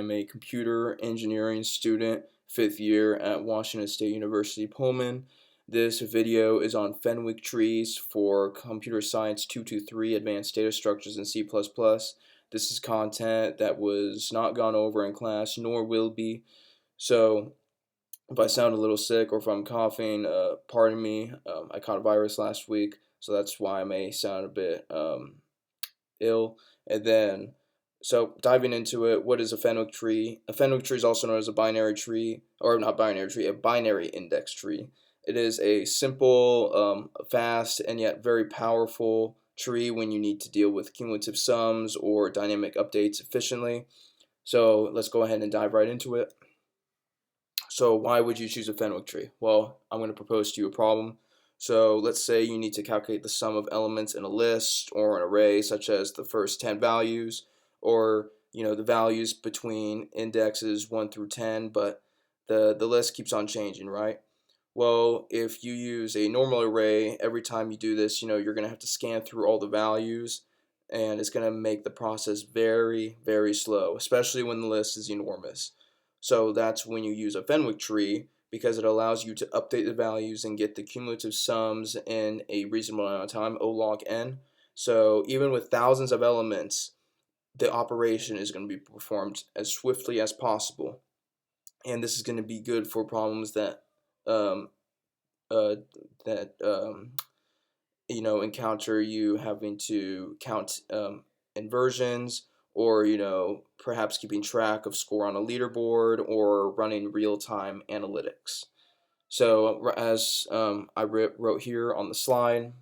I'm a computer engineering student, 5th year at Washington State University, Pullman. This video is on Fenwick trees for Computer Science 223 Advanced Data Structures in C++. This is content that was not gone over in class, nor will be. So if I sound a little sick or if I'm coughing, pardon me. I caught a virus last week, so that's why I may sound a bit ill. And then, so diving into it, what is a Fenwick tree? A Fenwick tree is also known as a binary tree, or not binary tree, a binary index tree. It is a simple, fast, and yet very powerful tree when you need to deal with cumulative sums or dynamic updates efficiently. So let's go ahead and dive right into it. So why would you choose a Fenwick tree? Well, I'm going to propose to you a problem. So let's say you need to calculate the sum of elements in a list or an array, such as the first 10 values, or the values between indexes 1 through 10, but the list keeps on changing, right? Well, if you use a normal array, every time you do this, you're going to have to scan through all the values, and it's going to make the process very, very slow, especially when the list is enormous. So that's when you use a Fenwick tree, because it allows you to update the values and get the cumulative sums in a reasonable amount of time, O log n. So even with thousands of elements, the operation is going to be performed as swiftly as possible. And this is going to be good for problems that encounter you having to count inversions, or perhaps keeping track of score on a leaderboard, or running real-time analytics. So as I wrote here on the slide,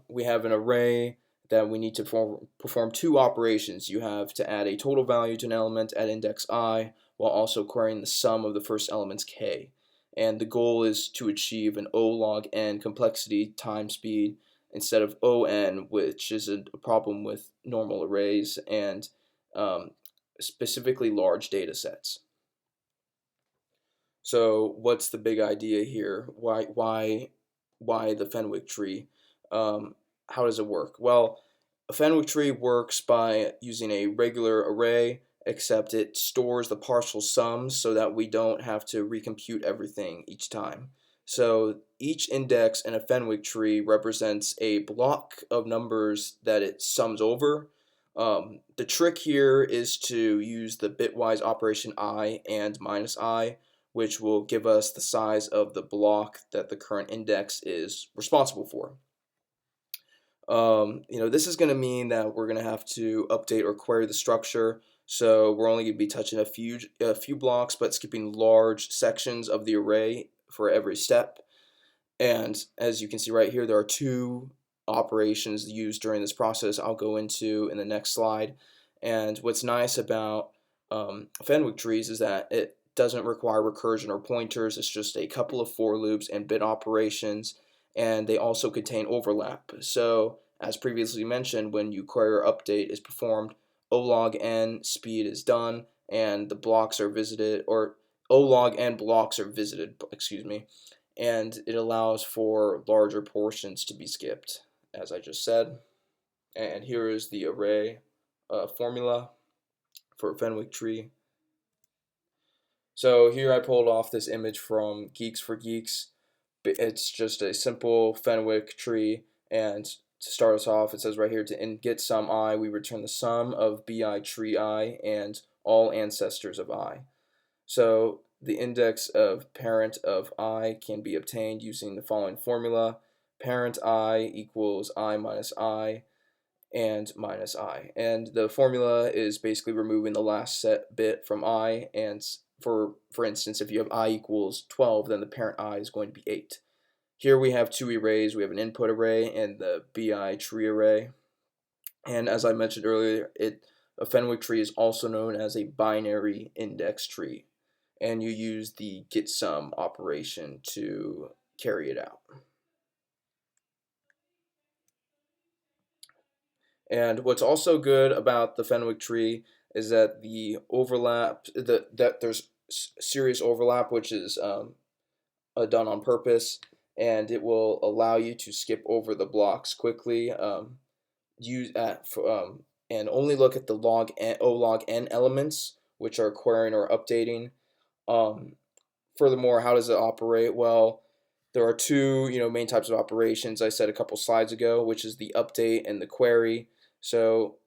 we have an array that we need to perform two operations. You have to add a total value to an element at index I, while also querying the sum of the first elements k. And the goal is to achieve an O log n complexity time speed instead of ON, which is a problem with normal arrays and specifically large data sets. So what's the big idea here? Why the Fenwick tree? How does it work? Well, a Fenwick tree works by using a regular array, except it stores the partial sums so that we don't have to recompute everything each time. So each index in a Fenwick tree represents a block of numbers that it sums over. The trick here is to use the bitwise operation I and minus I, which will give us the size of the block that the current index is responsible for. This is going to mean that we're going to have to update or query the structure. So we're only going to be touching a few blocks, but skipping large sections of the array for every step. And as you can see right here, there are two operations used during this process I'll go into in the next slide. And what's nice about Fenwick trees is that it doesn't require recursion or pointers. It's just a couple of for loops and bit operations, and they also contain overlap. So as previously mentioned, when you query or update is performed, O log n speed is done, and the blocks are visited, or O log n blocks are visited, and it allows for larger portions to be skipped, as I just said. And here is the array formula for a Fenwick tree. So here I pulled off this image from Geeks for Geeks. It's just a simple Fenwick tree, and to start us off, it says right here, to get sum I, we return the sum of bi tree I and all ancestors of I. So the index of parent of I can be obtained using the following formula. Parent I equals I minus I and minus I. And the formula is basically removing the last set bit from I, and for instance, if you have I equals 12, then the parent I is going to be 8. Here we have two arrays. We have an input array and the bi tree array. And as I mentioned earlier, a Fenwick tree is also known as a binary index tree. And you use the getSum operation to carry it out. And what's also good about the Fenwick tree is that the overlap, that there's serious overlap, which is done on purpose, and it will allow you to skip over the blocks quickly. and only look at the O log n elements, which are querying or updating. Um, Furthermore, how does it operate? Well, there are two main types of operations I said a couple slides ago, which is the update and the query. So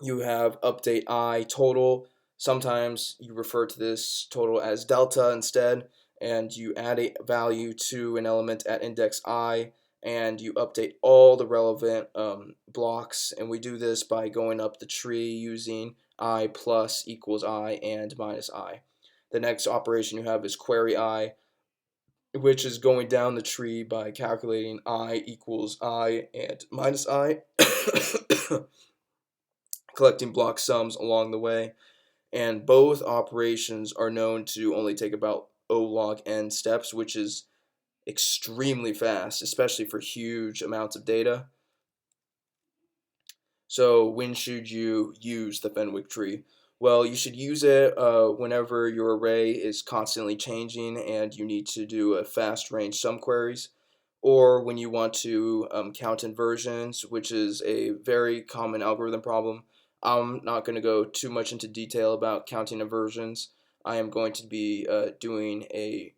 you have update I total. Sometimes you refer to this total as delta instead, and you add a value to an element at index I, and you update all the relevant blocks. And we do this by going up the tree using I plus equals I and minus I. The next operation you have is query I, which is going down the tree by calculating I equals I and minus I, collecting block sums along the way. And both operations are known to only take about O log n steps, which is extremely fast, especially for huge amounts of data. So when should you use the Fenwick tree? Well, you should use it whenever your array is constantly changing and you need to do a fast range sum queries, or when you want to count inversions, which is a very common algorithm problem. I'm not going to go too much into detail about counting inversions. I am going to be doing a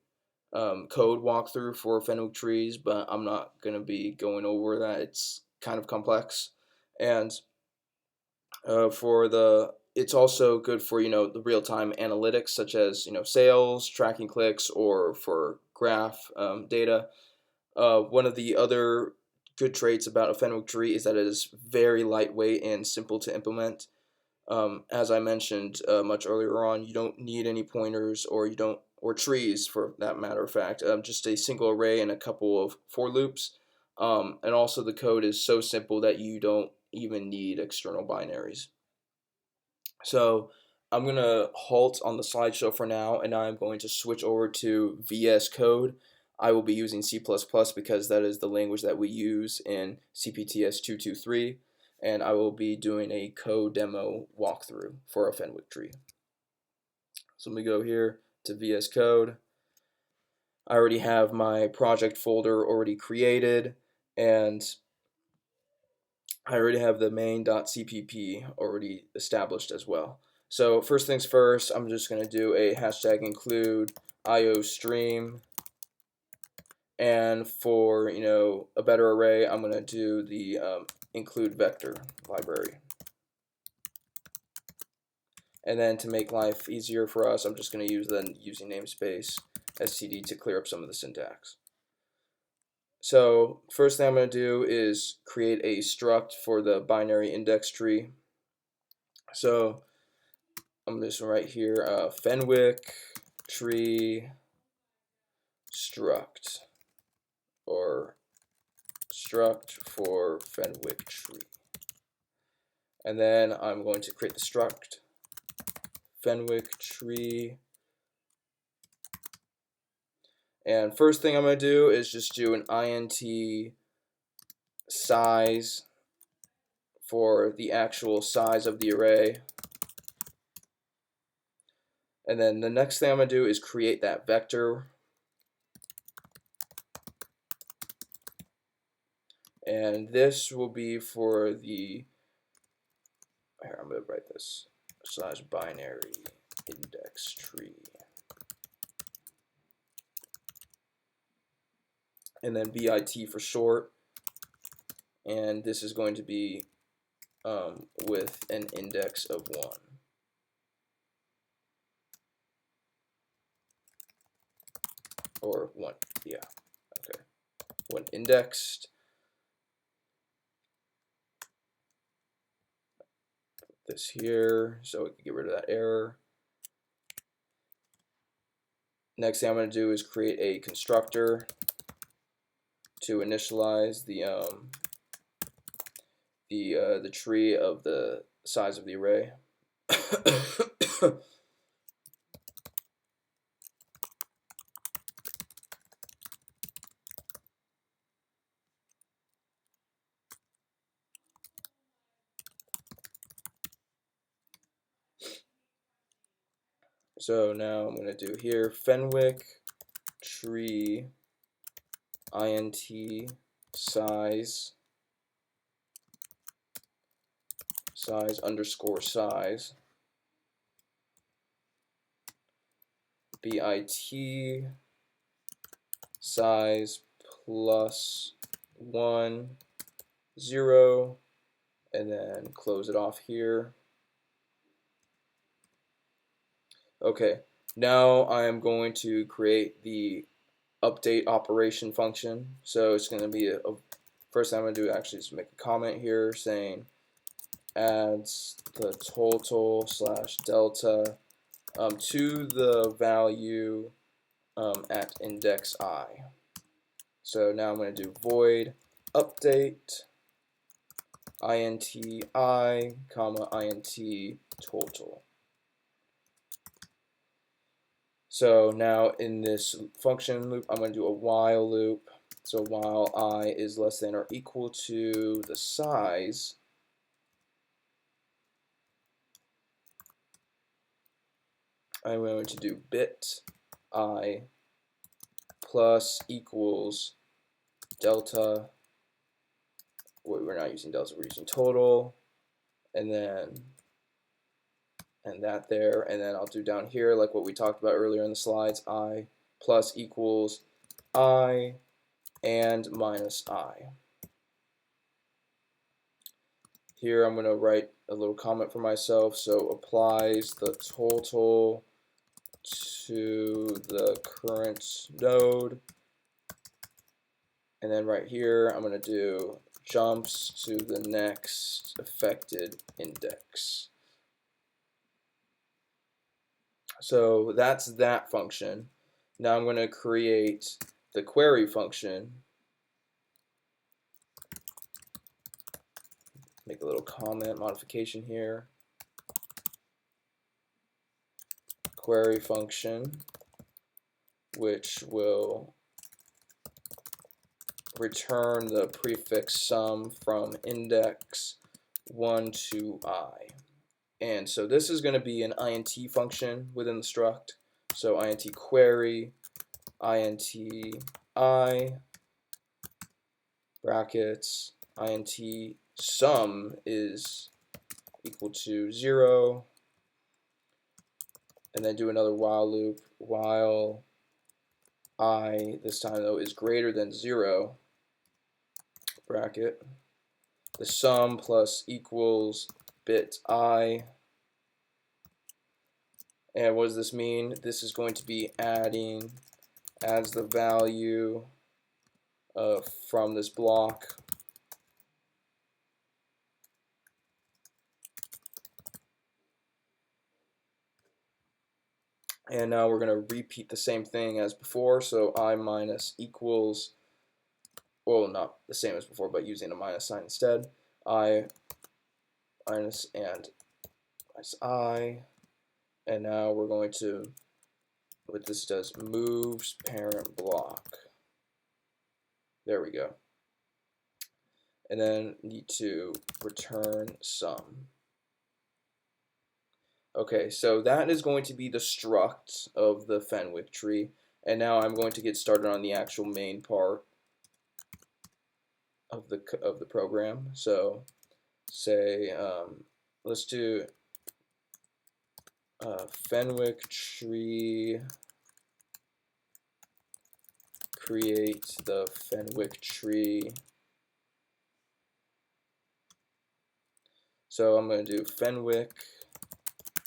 code walkthrough for Fenwick trees, but I'm not going to be going over that. It's kind of complex. And it's also good for the real-time analytics, such as sales, tracking clicks, or for graph data. One of the other good traits about a Fenwick tree is that it is very lightweight and simple to implement. As I mentioned much earlier on, you don't need any pointers, or trees for that matter of fact. Just a single array and a couple of for loops. And also the code is so simple that you don't even need external binaries. So I'm going to halt on the slideshow for now, and I'm going to switch over to VS Code. I will be using C++ because that is the language that we use in CPTS 223, and I will be doing a code demo walkthrough for a Fenwick tree. So let me go here to VS Code. I already have my project folder already created, and I already have the main.cpp already established as well. So first things first, I'm just going to do a hashtag include iostream, and for a better array, I'm going to do the include vector library. And then to make life easier for us, I'm just going to use the using namespace std to clear up some of the syntax. So first thing I'm going to do is create a struct for the binary index tree. So I'm just right here, Fenwick tree struct, or struct for Fenwick tree. And then I'm going to create the struct Fenwick tree. And first thing I'm going to do is just do an int size for the actual size of the array. And then the next thing I'm going to do is create that vector. And this will be for the, here, I'm going to write this, / binary index tree. And then bit for short. And this is going to be with an index of 1. Or 1, yeah, okay. 1 indexed. Put this here so we can get rid of that error. Next thing I'm going to do is create a constructor to initialize the tree of the size of the array. So now I'm going to do here Fenwick tree int size size underscore size, bit size plus 1, 0, and then close it off here. Okay, now I am going to create the update operation function. So it's going to be first thing I'm going to do actually is make a comment here saying adds the total slash delta to the value at index I. So now I'm going to do void update int I, comma int total. So now in this function loop, I'm going to do a while loop. So while I is less than or equal to the size, I'm going to do bit I plus equals delta. We're not using delta, we're using total, and then that there, and then I'll do down here like what we talked about earlier in the slides, I plus equals I and minus I. Here I'm going to write a little comment for myself, so applies the total to the current node, and then right here I'm going to do jumps to the next affected index. So that's that function. Now I'm going to create the query function. Make a little comment modification here. Query function, which will return the prefix sum from index 1 to I. And so this is going to be an int function within the struct. So int query, int I, brackets, int sum is equal to 0, and then do another while loop, while I, this time though, is greater than 0, bracket, the sum plus equals bit I. And what does this mean? This is going to be adds the value from this block. And now we're going to repeat the same thing as before. So I minus equals, well, not the same as before, but using a minus sign instead. I minus and minus I. And now we're going to, what this does, moves parent block. There we go. And then need to return sum. Okay, so that is going to be the struct of the Fenwick tree. And now I'm going to get started on the actual main part of the program. So say let's do Fenwick tree, create the Fenwick tree. So I'm going to do Fenwick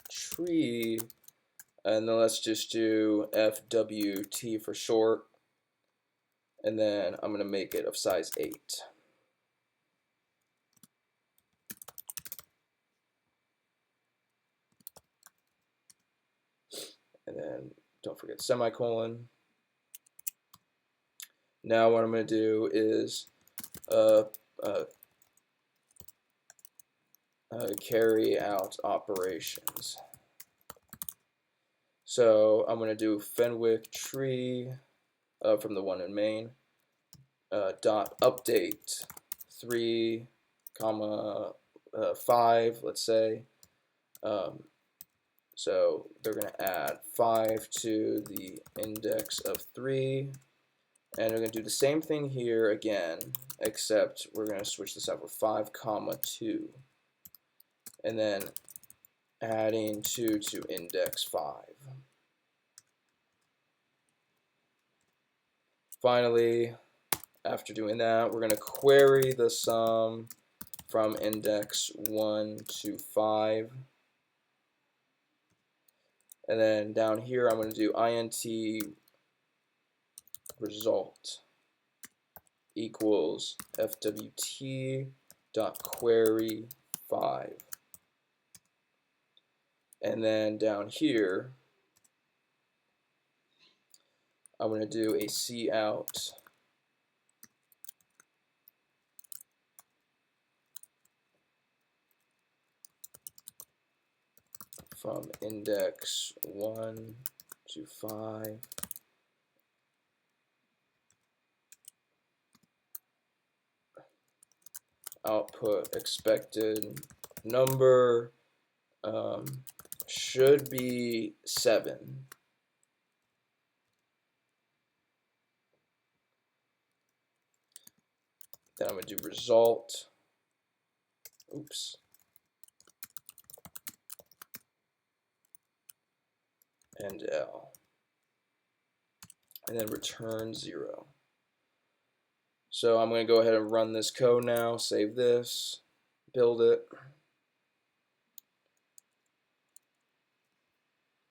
tree, and then let's just do FWT for short, and then I'm going to make it of size 8. And then don't forget semicolon. Now what I'm going to do is carry out operations. So I'm going to do Fenwick tree from the one in main dot update 3, comma 5, let's say. So they're going to add 5 to the index of 3, and we're going to do the same thing here again, except we're going to switch this out for 5, comma 2. and then adding 2 to index 5. Finally, after doing that, we're going to query the sum from index 1 to 5. And then down here, I'm going to do int result equals fwt dot query 5. And then down here, I'm going to do a cout from index 1 to 5. Output expected number should be 7. Then I'm going to do result. Oops. And L. And then return 0. So I'm going to go ahead and run this code now, save this, build it.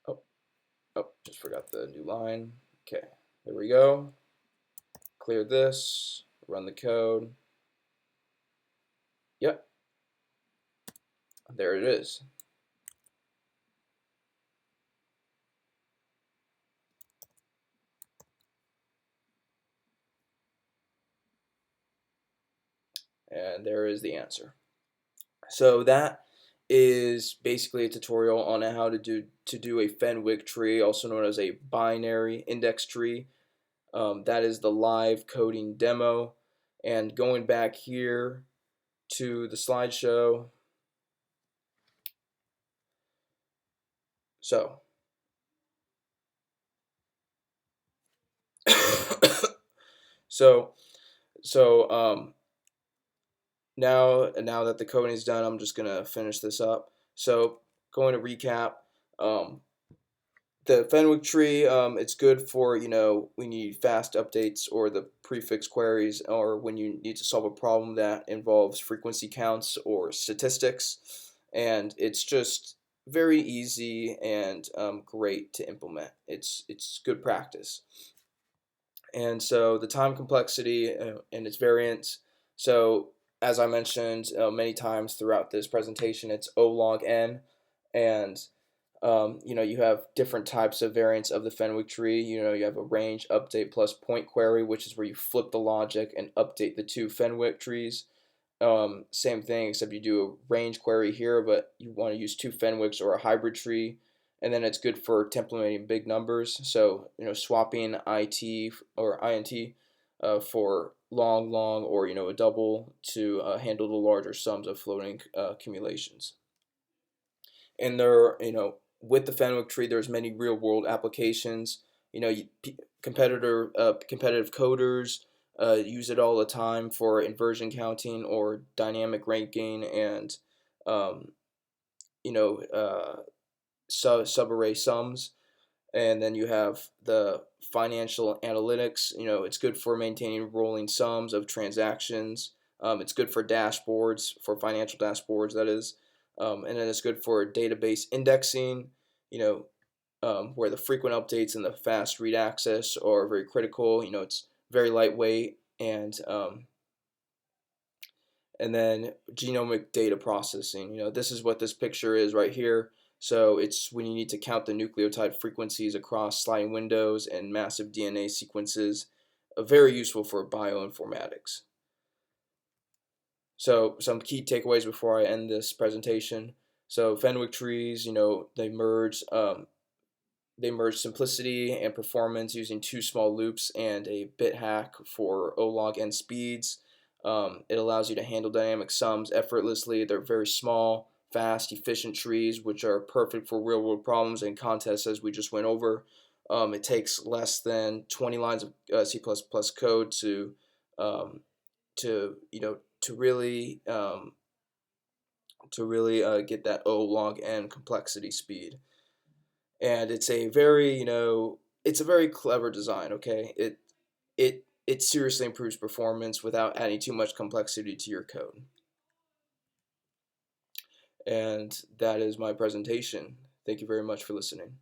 Oh, just forgot the new line. Okay, there we go. Clear this, run the code. Yep, there it is. And there is the answer. So that is basically a tutorial on how to do a Fenwick tree, also known as a binary index tree. That is the live coding demo. And going back here to the slideshow. So now that the coding is done, I'm just gonna finish this up. So going to recap, the Fenwick tree, it's good for, when you need fast updates or the prefix queries, or when you need to solve a problem that involves frequency counts or statistics. And it's just very easy and great to implement. It's good practice. And so the time complexity and its variance. So as I mentioned many times throughout this presentation, it's O log n, and you have different types of variants of the Fenwick tree. You have a range update plus point query, which is where you flip the logic and update the two Fenwick trees. Same thing, except you do a range query here, but you want to use two Fenwicks or a hybrid tree. And then it's good for implementing big numbers. So swapping it or int for long, or a double to handle the larger sums of floating accumulations. And with the Fenwick tree, there's many real-world applications. Competitive coders use it all the time for inversion counting or dynamic ranking, and subarray sums. And then you have the financial analytics. It's good for maintaining rolling sums of transactions. It's good for dashboards, for financial dashboards, that is. And then it's good for database indexing, where the frequent updates and the fast read access are very critical. It's very lightweight, and then genomic data processing. This is what this picture is right here. So it's when you need to count the nucleotide frequencies across sliding windows and massive DNA sequences. Very useful for bioinformatics. So some key takeaways before I end this presentation. So Fenwick trees, they merge simplicity and performance using two small loops and a bit hack for O log n speeds. It allows you to handle dynamic sums effortlessly. They're very small, fast, efficient trees, which are perfect for real-world problems and contests, as we just went over. It takes less than 20 lines of C++ code to really to really get that O log n complexity speed. And it's a very, it's a very clever design. Okay, it seriously improves performance without adding too much complexity to your code. And that is my presentation. Thank you very much for listening.